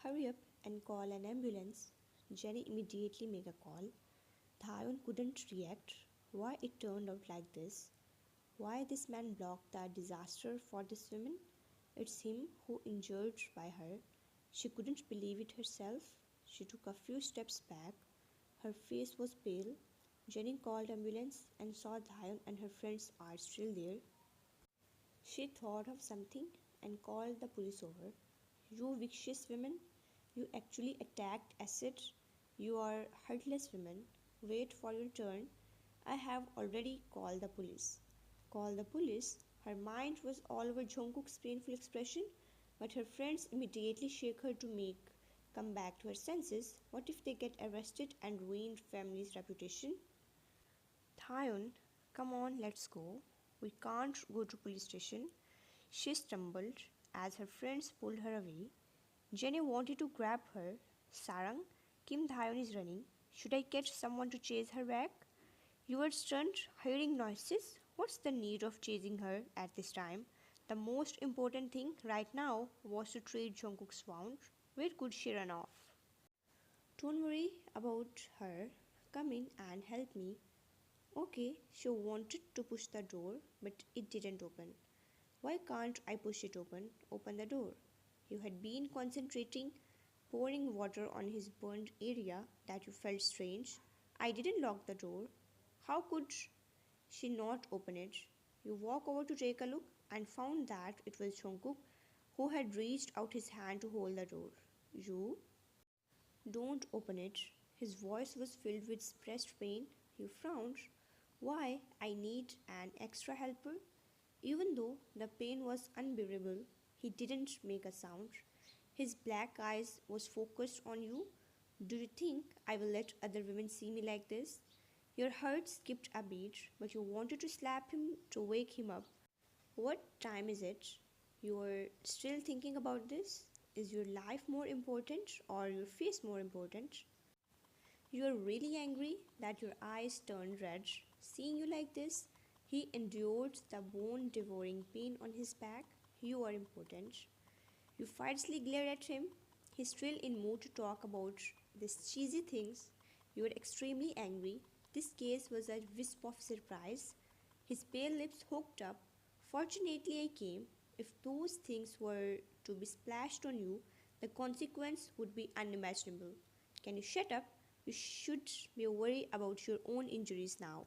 Hurry up and call an ambulance. Jenny immediately made a call. Thayon couldn't react. Why it turned out like this? Why this man blocked the disaster for this woman? It's him who injured by her. She couldn't believe it herself. She took a few steps back. Her face was pale. Jenny called ambulance and saw Thayon and her friends are still there. She thought of something and called the police over. You vicious women, you actually attacked acid. You are heartless women. Wait for your turn. I have already called the police. Call the police? Her mind was all over Jungkook's painful expression, but her friends immediately shake her to make come back to her senses. What if they get arrested and ruined family's reputation? Thayon, come on, let's go. We can't go to police station. She stumbled as her friends pulled her away. Jenny wanted to grab her. Sarang, Kim Thayon is running. Should I catch someone to chase her back? You were stunned, hearing noises. What's the need of chasing her at this time? The most important thing right now was to treat Jungkook's wound. Where could she run off? Don't worry about her. Come in and help me. Okay, she wanted to push the door, but it didn't open. Why can't I push it open? Open the door. You had been concentrating, pouring water on his burned area that you felt strange. I didn't lock the door. How could she not open it? You walk over to take a look and found that it was Jungkook who had reached out his hand to hold the door. You don't open it. His voice was filled with suppressed pain. You frowned. Why? I need an extra helper. Even though the pain was unbearable, he didn't make a sound. His black eyes was focused on you. Do you think I will let other women see me like this? Your heart skipped a beat, but you wanted to slap him to wake him up. What time is it? You are still thinking about this? Is your life more important or your face more important? You are really angry that your eyes turned red. Seeing you like this, he endured the bone devouring pain on his back. You are important. You fiercely glare at him. He's still in mood to talk about these cheesy things. You are extremely angry. This case was a wisp of surprise. His pale lips hooked up. Fortunately, I came. If those things were to be splashed on you, the consequence would be unimaginable. Can you shut up? You should be worried about your own injuries now.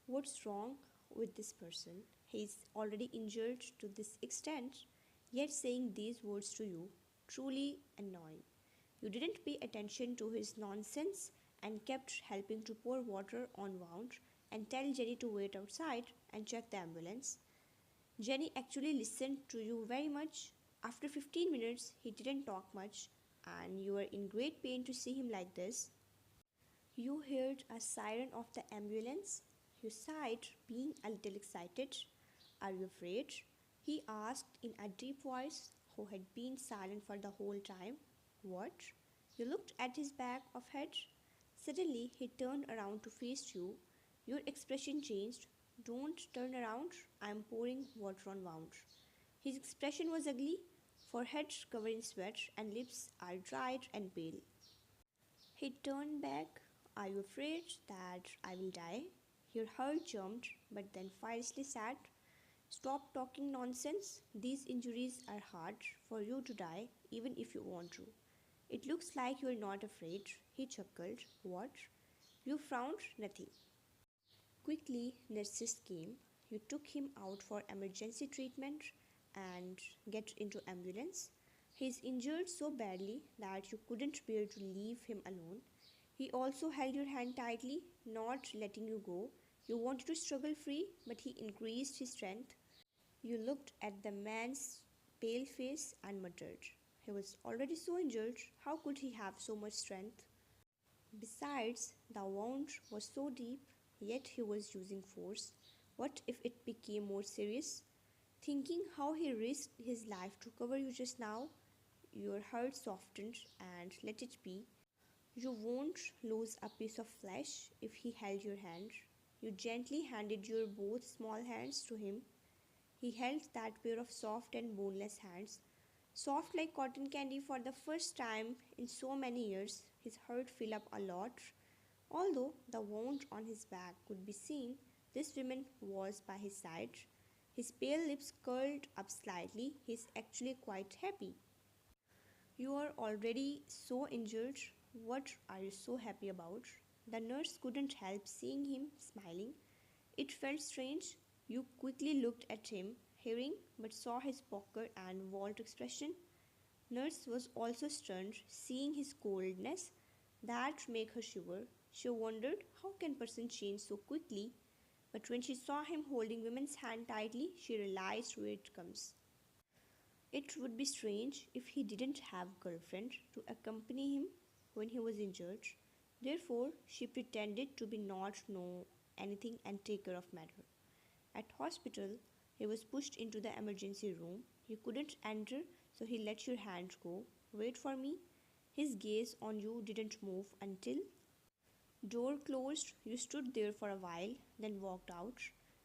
What's wrong with this person? He's already injured to this extent, yet saying these words to you. Truly annoying. You didn't pay attention to his nonsense and kept helping to pour water on wound and tell Jenny to wait outside and check the ambulance. Jenny actually listened to you very much. After 15 minutes, he didn't talk much, and you were in great pain to see him like this. You heard a siren of the ambulance. You sighed, being a little excited. Are you afraid? He asked in a deep voice, who had been silent for the whole time. What? You looked at his back of head. Suddenly, he turned around to face you. Your expression changed. Don't turn around. I am pouring water on wound. His expression was ugly, forehead covered in sweat, and lips are dried and pale. He turned back. Are you afraid that I will die? Your heart jumped, but then fiercely said, Stop talking nonsense. These injuries are hard for you to die, even if you want to. It looks like you are not afraid. He chuckled. What? You frowned. Nothing. Quickly, nurses came. You took him out for emergency treatment and get into ambulance. He is injured so badly that you couldn't bear to leave him alone. He also held your hand tightly, not letting you go. You wanted to struggle free, but he increased his strength. You looked at the man's pale face and muttered. He was already so injured. How could he have so much strength? Besides, the wound was so deep, yet he was using force. What if it became more serious? Thinking how he risked his life to cover you just now, your heart softened and let it be. You won't lose a piece of flesh if he held your hand. You gently handed your both small hands to him. He held that pair of soft and boneless hands. Soft like cotton candy for the first time in so many years, his heart filled up a lot. Although the wound on his back could be seen, this woman was by his side. His pale lips curled up slightly. He's actually quite happy. You are already so injured. What are you so happy about? The nurse couldn't help seeing him smiling. It felt strange. You quickly looked at him, hearing, but saw his poker and vault expression. Nurse was also stunned, seeing his coldness. That made her shiver. She wondered how can person change so quickly, but when she saw him holding woman's hand tightly, she realized where it comes. It would be strange if he didn't have a girlfriend to accompany him when he was injured. Therefore, she pretended to be not know anything and take care of matter. At hospital, he was pushed into the emergency room. You couldn't enter, so he let your hand go. Wait for me. His gaze on you didn't move until door closed. You stood there for a while, then walked out.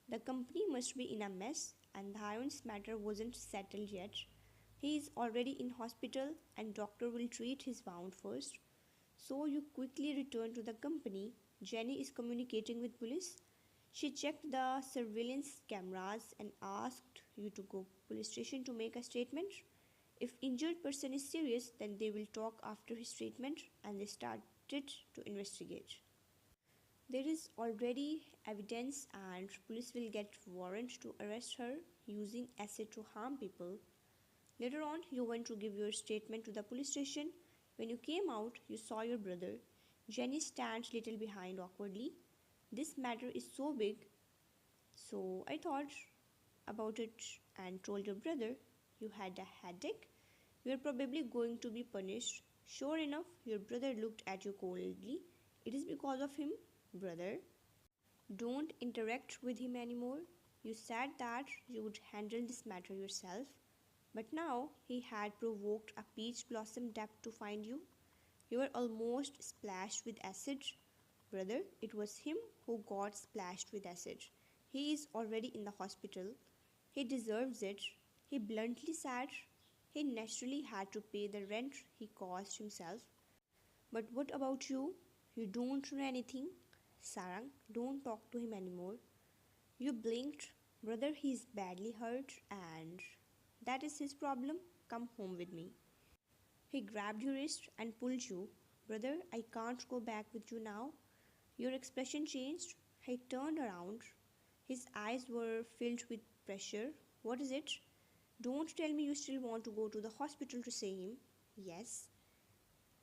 The company must be in a mess, and Dhayon's matter wasn't settled yet. He is already in hospital, and doctor will treat his wound first. So you quickly return to the company. Jenny is communicating with police. She checked the surveillance cameras and asked you to go police station to make a statement. If injured person is serious, then they will talk after his treatment and they started to investigate. There is already evidence and police will get warrant to arrest her using acid to harm people. Later on, you went to give your statement to the police station. When you came out, you saw your brother. Jenny stands little behind awkwardly. This matter is so big, so I thought about it and told your brother you had a headache. You are probably going to be punished. Sure enough, your brother looked at you coldly. It is because of him, brother. Don't interact with him anymore. You said that you would handle this matter yourself, but now he had provoked a peach blossom depth to find you. You were almost splashed with acid. Brother, it was him who got splashed with acid. He is already in the hospital. He deserves it. He bluntly said he naturally had to pay the rent he caused himself. But what about you? You don't know anything. Sarang, don't talk to him anymore. You blinked. Brother, he is badly hurt and that is his problem. Come home with me. He grabbed your wrist and pulled you. Brother, I can't go back with you now. Your expression changed. He turned around. His eyes were filled with pressure. What is it? Don't tell me you still want to go to the hospital to see him. Yes.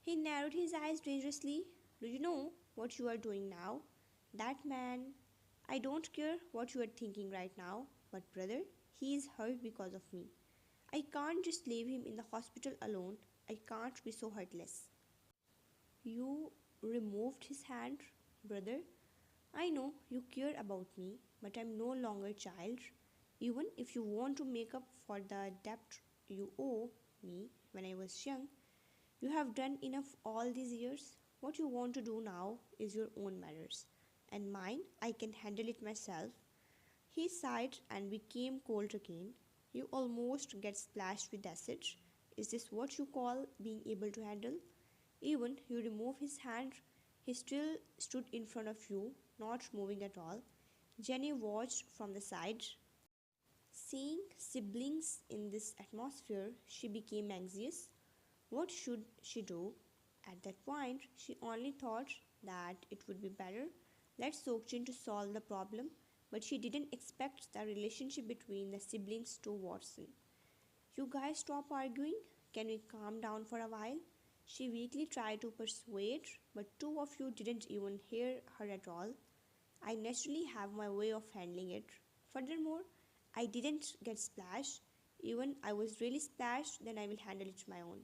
He narrowed his eyes dangerously. Do you know what you are doing now? That man. I don't care what you are thinking right now, but brother, he is hurt because of me. I can't just leave him in the hospital alone. I can't be so heartless. You removed his hand, brother. I know you care about me, but I'm no longer a child. Even if you want to make up for the debt you owe me when I was young, you have done enough all these years. What you want to do now is your own matters, and mine, I can handle it myself. He sighed and became cold again. You almost get splashed with acid. Is this what you call being able to handle? Even you remove his hand, he still stood in front of you, not moving at all. Jenny watched from the side. Seeing siblings in this atmosphere, she became anxious. What should she do? At that point, she only thought that it would be better let Sokjin to solve the problem, but she didn't expect the relationship between the siblings to worsen. You guys stop arguing? Can we calm down for a while? She weakly tried to persuade, but two of you didn't even hear her at all. I naturally have my way of handling it. Furthermore, I didn't get splashed. Even I was really splashed, then I will handle it my own.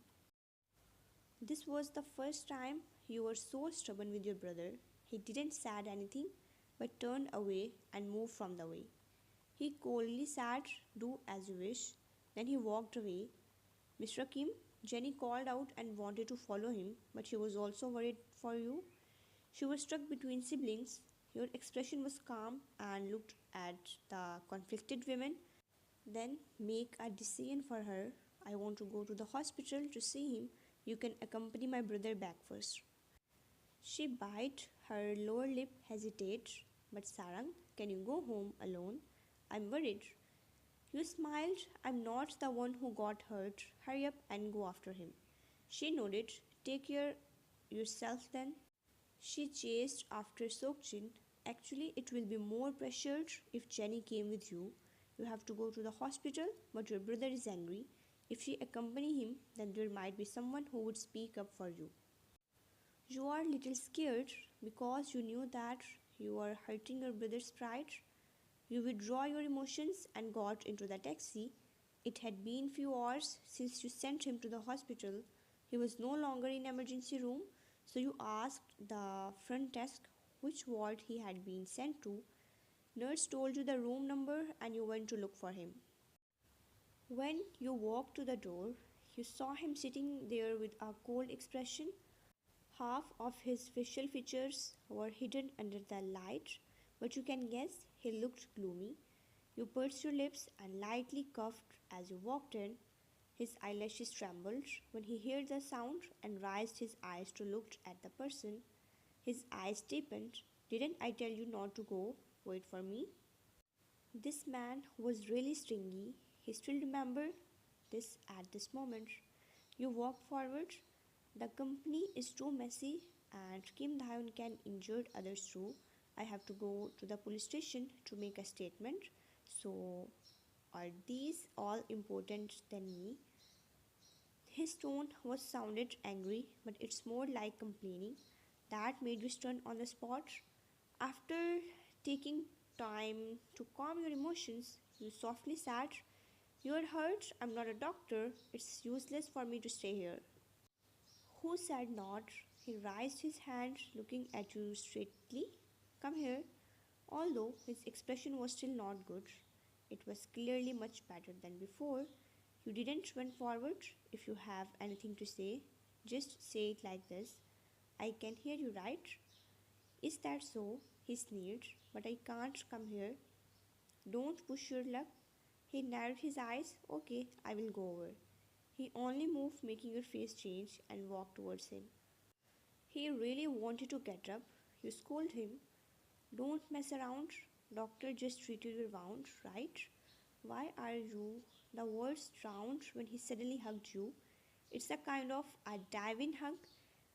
This was the first time you were so stubborn with your brother. He didn't say anything, but turned away and moved from the way. He coldly said, "Do as you wish." Then he walked away. Mr. Kim, Jenny called out and wanted to follow him, but she was also worried for you. She was stuck between siblings. Your expression was calm and looked at the conflicted women. Then make a decision for her. I want to go to the hospital to see him. You can accompany my brother back first. She bit her lower lip, hesitates. But Sarang, can you go home alone? I'm worried. You smiled. I'm not the one who got hurt. Hurry up and go after him. She nodded. Take care yourself then. She chased after Sokjin. Actually, it will be more pressured if Jenny came with you. You have to go to the hospital, but your brother is angry. If she accompany him, then there might be someone who would speak up for you. You are little scared because you knew that you were hurting your brother's pride. You withdraw your emotions and got into the taxi. It had been few hours since you sent him to the hospital. He was no longer in emergency room, so you asked the front desk which ward he had been sent to. Nurse told you the room number and you went to look for him. When you walked to the door, you saw him sitting there with a cold expression. Half of his facial features were hidden under the light, but you can guess he looked gloomy. You pursed your lips and lightly coughed as you walked in. His eyelashes trembled when he heard the sound and raised his eyes to look at the person. His eyes deepened. Didn't I tell you not to go? Wait for me. This man was really stringy. He still remembered this at this moment. You walked forward. The company is too messy and Kim Dahyun can injure others too. I have to go to the police station to make a statement. So, are these all important than me? His tone was sounded angry, but it's more like complaining. That made you stun on the spot. After taking time to calm your emotions, you softly said, "You are hurt. I'm not a doctor. It's useless for me to stay here." Who said not? He raised his hand, looking at you straightly. Come here. Although his expression was still not good, it was clearly much better than before. You didn't run forward. If you have anything to say, just say it like this. I can hear you, right? Is that so? He sneered. But I can't come here. Don't push your luck. He narrowed his eyes. Okay, I will go over. He only moved, making your face change, and walked towards him. He really wanted to get up. You scolded him. Don't mess around. Doctor just treated your wound, right? Why are you? The words drowned when he suddenly hugged you. It's a kind of a diving hug.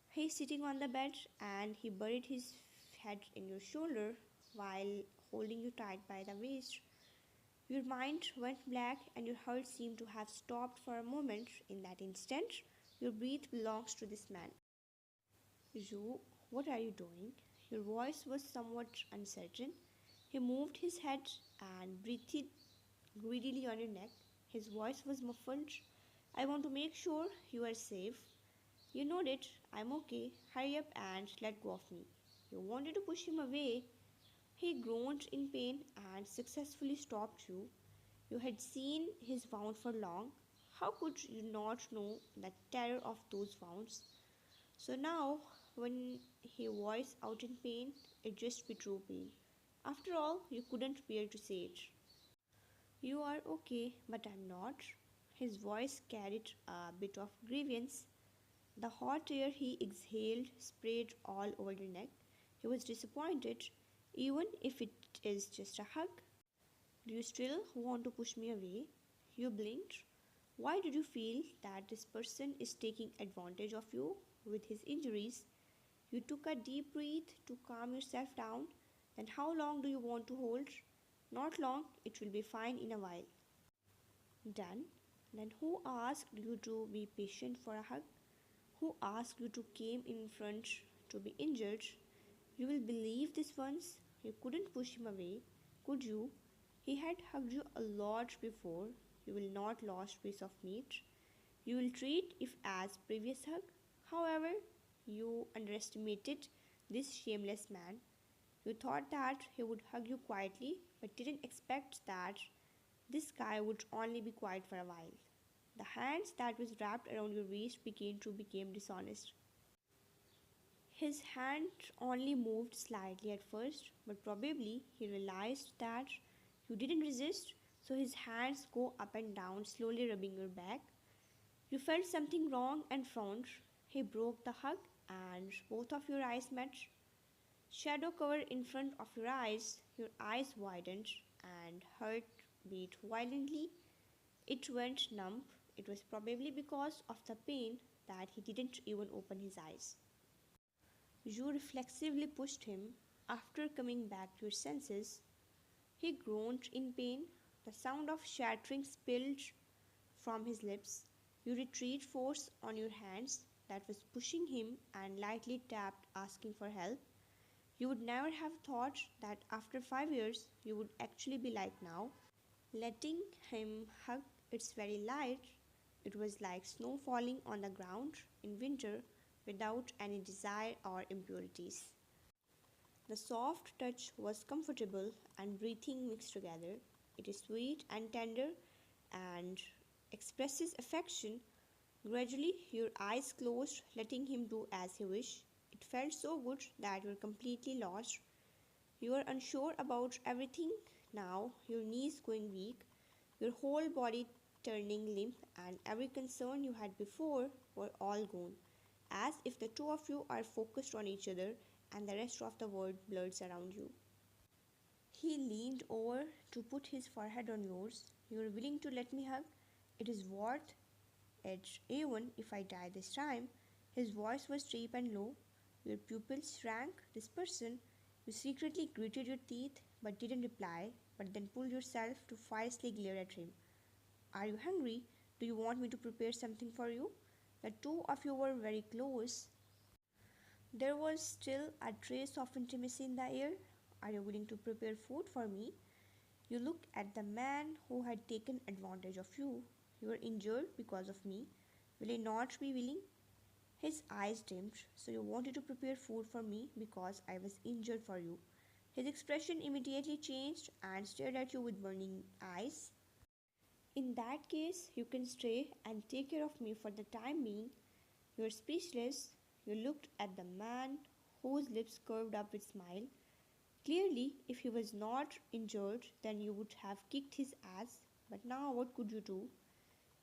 He's sitting on the bed and he buried his head in your shoulder while holding you tight by the waist. Your mind went black and your heart seemed to have stopped for a moment. In that instant, your breath belongs to this man. You, what are you doing? Your voice was somewhat uncertain. He moved his head and breathed greedily on your neck. His voice was muffled. I want to make sure you are safe. You nodded. I'm okay. Hurry up and let go of me. You wanted to push him away. He groaned in pain and successfully stopped you. You had seen his wound for long. How could you not know the terror of those wounds? So now, when he voiced out in pain, it just be true pain. After all, you couldn't bear to say it. You are okay, but I'm not. His voice carried a bit of grievance. The hot air he exhaled sprayed all over your neck. He was disappointed, even if it is just a hug. Do you still want to push me away? You blinked. Why did you feel that this person is taking advantage of you with his injuries? You took a deep breath to calm yourself down. Then how long do you want to hold? Not long, it will be fine in a while. Done. Then who asked you to be patient for a hug? Who asked you to came in front to be injured? You will believe this once. You couldn't push him away, could you? He had hugged you a lot before. You will not lose piece of meat. You will treat it as previous hug. However, you underestimated this shameless man. You thought that he would hug you quietly, but didn't expect that this guy would only be quiet for a while. The hands that was wrapped around your waist became dishonest. His hand only moved slightly at first, but probably he realized that you didn't resist, so his hands go up and down, slowly rubbing your back. You felt something wrong and frowned. He broke the hug, and both of your eyes met. Shadow covered in front of your eyes widened, and heart beat violently. It went numb. It was probably because of the pain that he didn't even open his eyes. You reflexively pushed him. After coming back to your senses, he groaned in pain. The sound of shattering spilled from his lips. You retrieved force on your hands that was pushing him and lightly tapped, asking for help. You would never have thought that after 5 years you would actually be like now. Letting him hug its very light, it was like snow falling on the ground in winter without any desire or impurities. The soft touch was comfortable and breathing mixed together. It is sweet and tender and expresses affection. Gradually, your eyes closed, letting him do as he wished. It felt so good that you were completely lost. You are unsure about everything now, your knees going weak, your whole body turning limp, and every concern you had before were all gone, as if the two of you are focused on each other and the rest of the world blurs around you. He leaned over to put his forehead on yours. You are willing to let me hug? It is worth it, even if I die this time. His voice was deep and low. Your pupils shrank. This person, you secretly gritted your teeth but didn't reply, but then pulled yourself to fiercely glare at him. Are you hungry? Do you want me to prepare something for you? The two of you were very close. There was still a trace of intimacy in the air. Are you willing to prepare food for me? You looked at the man who had taken advantage of you. You were injured because of me. Will he not be willing? His eyes dimmed. So you wanted to prepare food for me because I was injured for you. His expression immediately changed and stared at you with burning eyes. In that case, you can stay and take care of me for the time being. You are speechless. You looked at the man whose lips curved up with smile. Clearly, if he was not injured, then you would have kicked his ass. But now what could you do?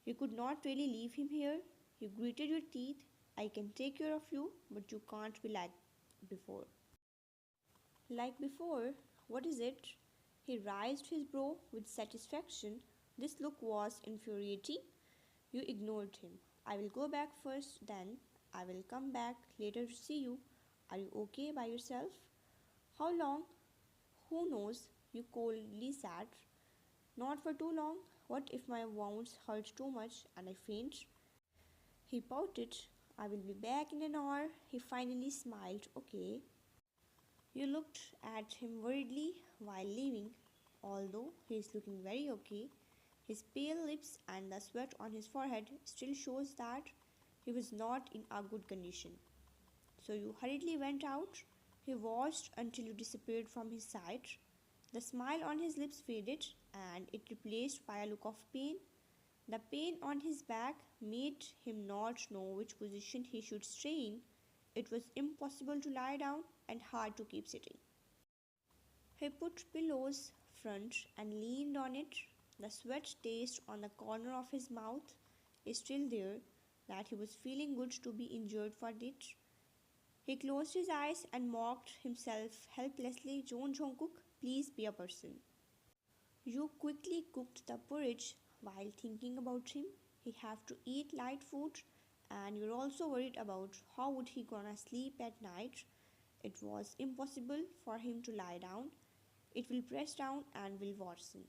You could not really leave him here. You gritted your teeth. I can take care of you, but you can't be like before. Like before? What is it? He raised his brow with satisfaction. This look was infuriating. You ignored him. I will go back first, then I will come back later to see you. Are you okay by yourself? How long? Who knows? You coldly said. Not for too long. What if my wounds hurt too much and I faint? He pouted. I will be back in an hour. He finally smiled. Okay. You looked at him worriedly while leaving. Although he is looking very okay, his pale lips and the sweat on his forehead still shows that he was not in a good condition. So you hurriedly went out. He watched until you disappeared from his sight. The smile on his lips faded and it replaced by a look of pain. The pain on his back made him not know which position he should stay in. It was impossible to lie down and hard to keep sitting. He put pillows front and leaned on it. The sweat taste on the corner of his mouth is still there, that he was feeling good to be injured for it. He closed his eyes and mocked himself helplessly. Jungkook, please be a person. You quickly cooked the porridge while thinking about him. He have to eat light food and you're also worried about how would he gonna sleep at night. It was impossible for him to lie down. It will press down and will worsen.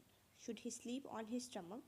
Should he sleep on his stomach?